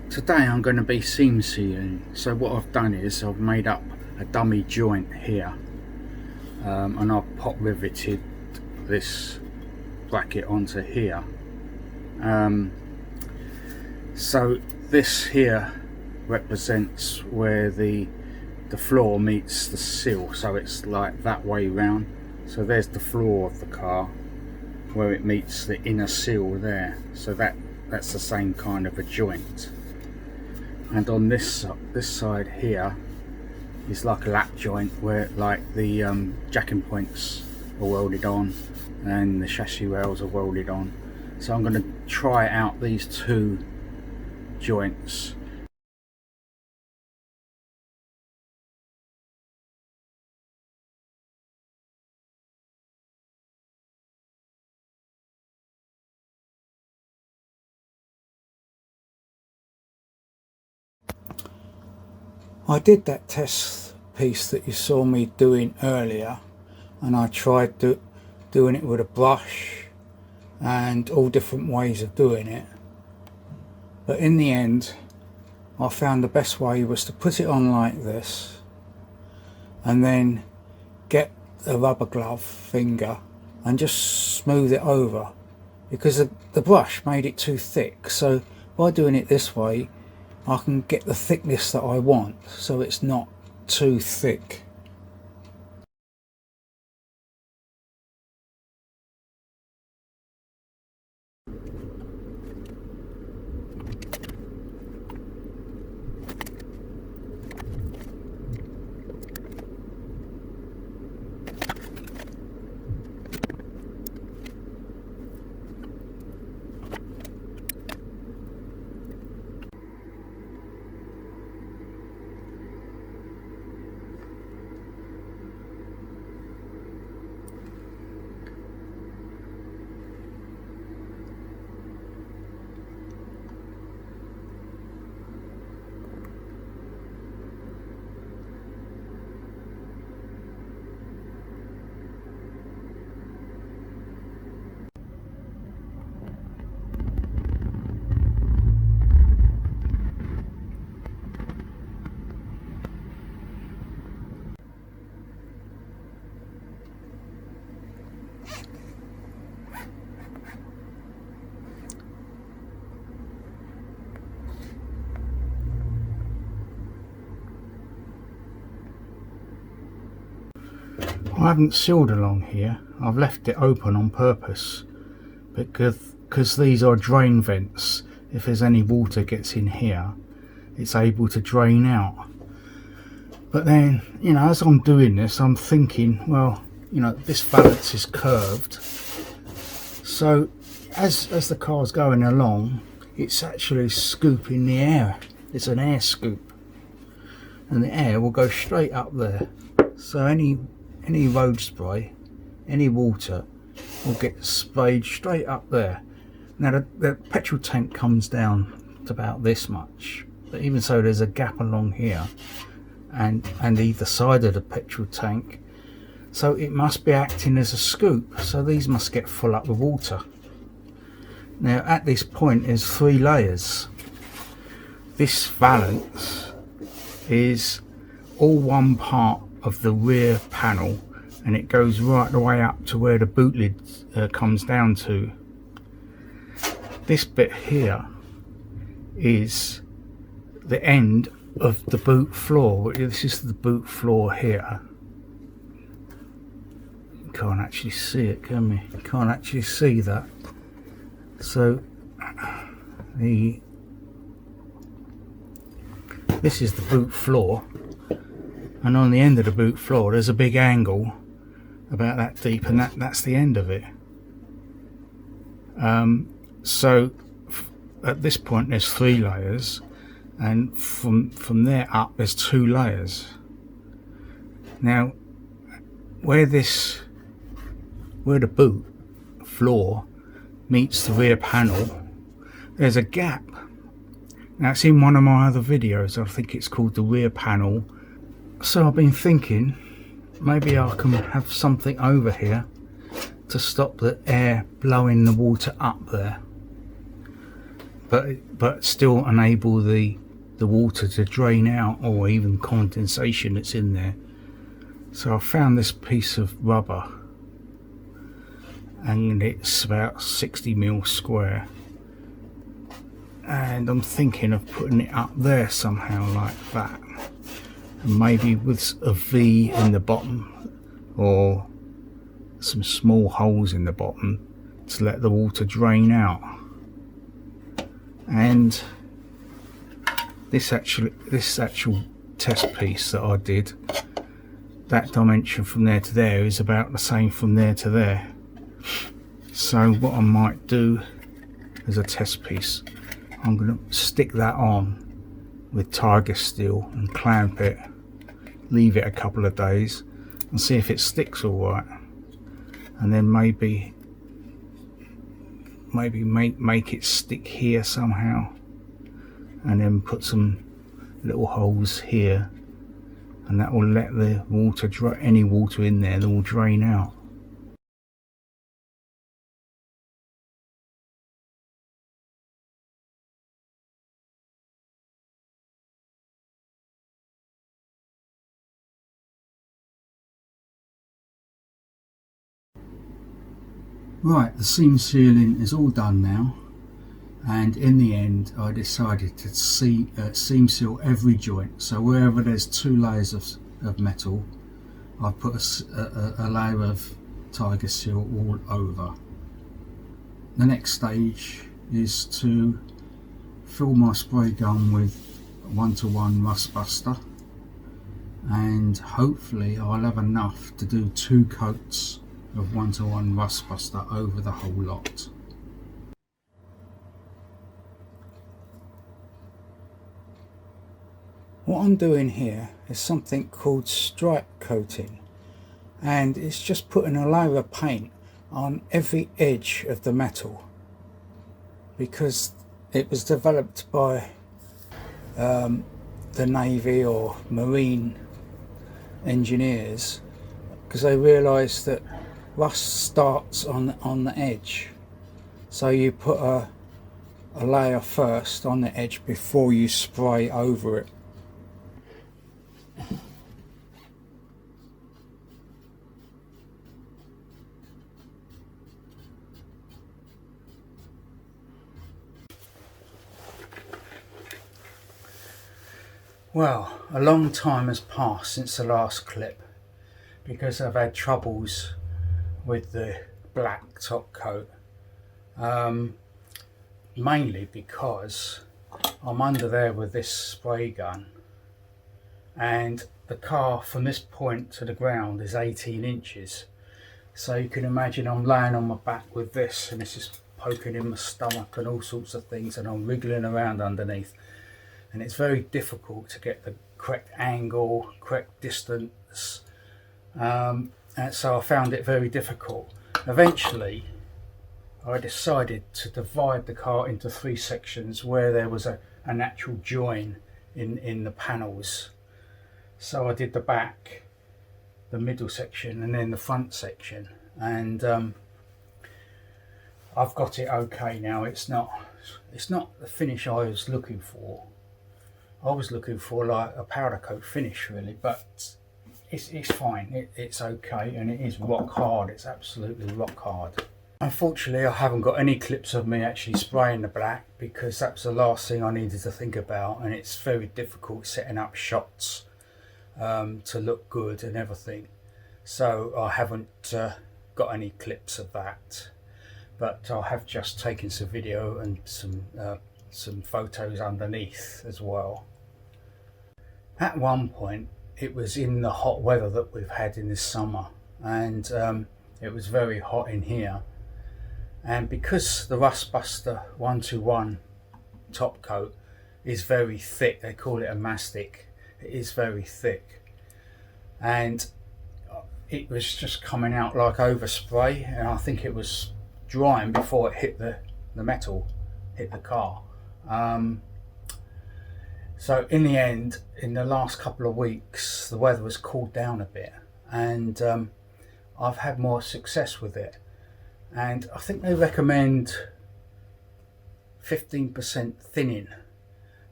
Today I'm going to be seam sealing. So what I've done is I've made up a dummy joint here, and I've pop riveted this bracket onto here. So this here represents where the floor meets the sill, so it's like that way round. So there's the floor of the car where it meets the inner sill there, so that's the same kind of a joint. And on this side here is like a lap joint where like the jacking points are welded on and the chassis rails are welded on. So I'm going to try out these two joints. I did that test piece that you saw me doing earlier, and I tried doing it with a brush and all different ways of doing it, but in the end I found the best way was to put it on like this and then get a rubber glove finger and just smooth it over, because the brush made it too thick. So by doing it this way I can get the thickness that I want, so it's not too thick. I haven't sealed along here, I've left it open on purpose because these are drain vents. If there's any water gets in here, it's able to drain out. But then, you know, as I'm doing this I'm thinking, well, you know, this valance is curved, so as the car's going along it's actually scooping the air. It's an air scoop, and the air will go straight up there, so any road spray, any water will get sprayed straight up there. Now the petrol tank comes down to about this much, but even so there's a gap along here and either side of the petrol tank, so it must be acting as a scoop, so these must get full up with water. Now at this point there's 3 layers. This valance is all one part of the rear panel, and it goes right the way up to where the boot lid comes down to. This bit here is the end of the boot floor. This is the boot floor here. You can't actually see it, can we? You can't actually see that. So this is the boot floor, and on the end of the boot floor there's a big angle about that deep, and that's the end of it. So at this point there's 3 layers, and from there up there's 2 layers. Now where the boot floor meets the rear panel, there's a gap. Now it's in one of my other videos, I think it's called the rear panel. So I've been thinking maybe I can have something over here to stop the air blowing the water up there. but still enable the water to drain out, or even condensation that's in there. So I found this piece of rubber, and it's about 60mm square, and I'm thinking of putting it up there somehow like that, and maybe with a V in the bottom or some small holes in the bottom to let the water drain out. And this actual test piece that I did, that dimension from there to there is about the same from there to there. So what I might do as a test piece, I'm going to stick that on with tiger steel and clamp it, leave it a couple of days and see if it sticks all right, and then maybe make it stick here somehow, and then put some little holes here, and that will let the water any water in there that will drain out. Right, the seam sealing is all done now, and in the end I decided to seam seal every joint. So wherever there's 2 layers of metal, I've put a layer of tiger seal all over. The next stage is to fill my spray gun with 1:1 rust buster, and hopefully I'll have enough to do 2 coats of 1:1 rust buster over the whole lot. What I'm doing here is something called stripe coating, and it's just putting a layer of paint on every edge of the metal, because it was developed by the Navy or Marine engineers, because they realised that rust starts on the edge. So you put a layer first on the edge before you spray over it. Well, a long time has passed since the last clip, because I've had troubles with the black top coat, mainly because I'm under there with this spray gun, and the car from this point to the ground is 18 inches. So you can imagine I'm laying on my back with this, and this is poking in my stomach and all sorts of things, and I'm wriggling around underneath, and it's very difficult to get the correct angle, correct distance, and so I found it very difficult. Eventually I decided to divide the car into 3 sections where there was a natural join in the panels. So I did the back, the middle section, and then the front section, and I've got it okay now. It's not the finish I was looking for. I was looking for like a powder coat finish really, but it's fine. It's okay, and it is rock hard. It's absolutely rock hard. Unfortunately, I haven't got any clips of me actually spraying the black, because that's the last thing I needed to think about, and it's very difficult setting up shots to look good and everything. So I haven't got any clips of that, but I have just taken some video and some photos underneath as well. At one point, it was in the hot weather that we've had in this summer, and it was very hot in here, and because the rust buster 1:1 top coat is very thick, they call it a mastic, it is very thick, and it was just coming out like overspray, and I think it was drying before it hit the metal, hit the car. So in the end, in the last couple of weeks, the weather has cooled down a bit, and I've had more success with it. And I think they recommend 15% thinning,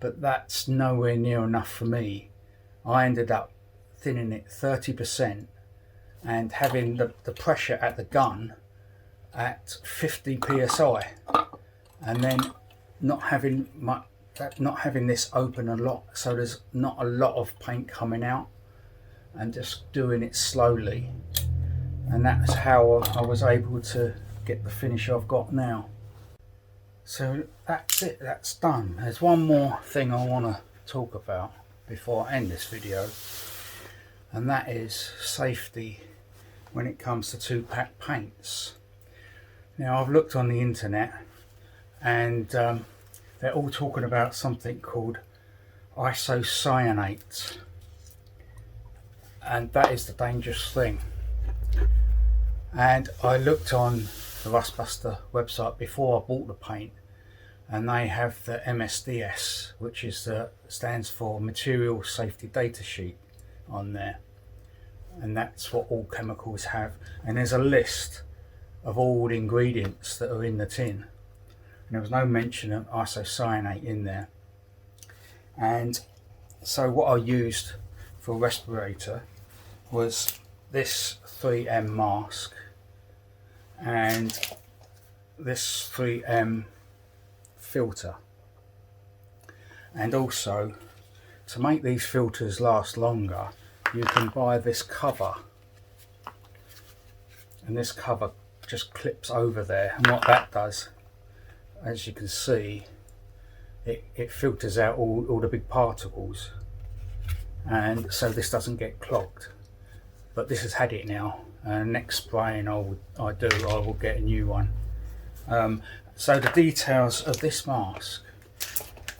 but that's nowhere near enough for me. I ended up thinning it 30% and having the pressure at the gun at 50 psi, and then not having this open a lot, so there's not a lot of paint coming out, and just doing it slowly, and that's how I was able to get the finish I've got now. So that's it, that's done. There's one more thing I want to talk about before I end this video, and that is safety when it comes to 2-pack paints. Now, I've looked on the internet, and they're all talking about something called isocyanate, and that is the dangerous thing. And I looked on the Rustbuster website before I bought the paint, and they have the MSDS, which is stands for Material Safety Data Sheet, on there, and that's what all chemicals have. And there's a list of all the ingredients that are in the tin, and there was no mention of isocyanate in there. And so what I used for a respirator was this 3M mask and this 3M filter, and also to make these filters last longer you can buy this cover, and this cover just clips over there, and what that does, as you can see, it filters out all the big particles, and so this doesn't get clogged. But this has had it now, and next spraying I will get a new one. So the details of this mask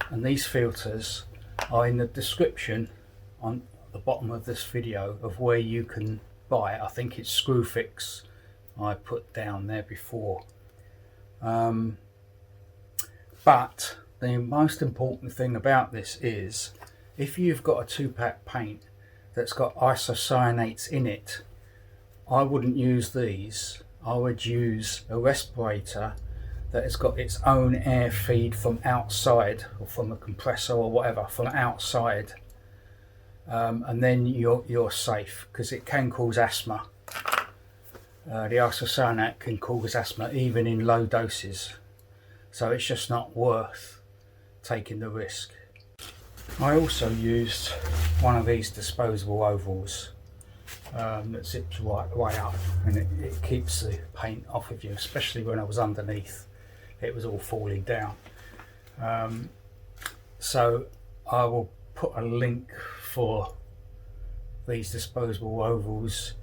and these filters are in the description on the bottom of this video of where you can buy it. I think it's Screwfix I put down there before. But the most important thing about this is, if you've got a 2-pack paint that's got isocyanates in it, I wouldn't use these. I would use a respirator that has got its own air feed from outside, or from a compressor or whatever, from outside, and then you're safe, because it can cause asthma. The isocyanate can cause asthma even in low doses, so it's just not worth taking the risk. I also used one of these disposable ovals that zips right way up, and it keeps the paint off of you, especially when I was underneath. It was all falling down. So I will put a link for these disposable ovals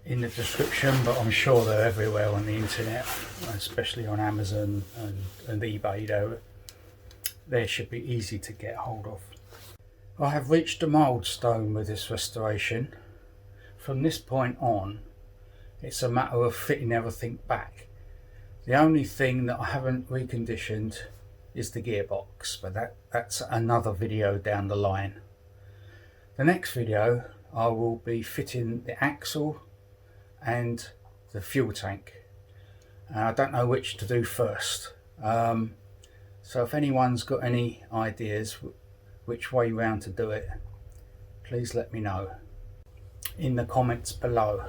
in the description, but I'm sure they're everywhere on the internet, especially on Amazon and eBay. They should be easy to get hold of. I have reached a milestone with this restoration. From this point on, it's a matter of fitting everything back. The only thing that I haven't reconditioned is the gearbox, but that's another video down the line. The next video I will be fitting the axle and the fuel tank. I don't know which to do first, so if anyone's got any ideas which way round to do it, please let me know in the comments below.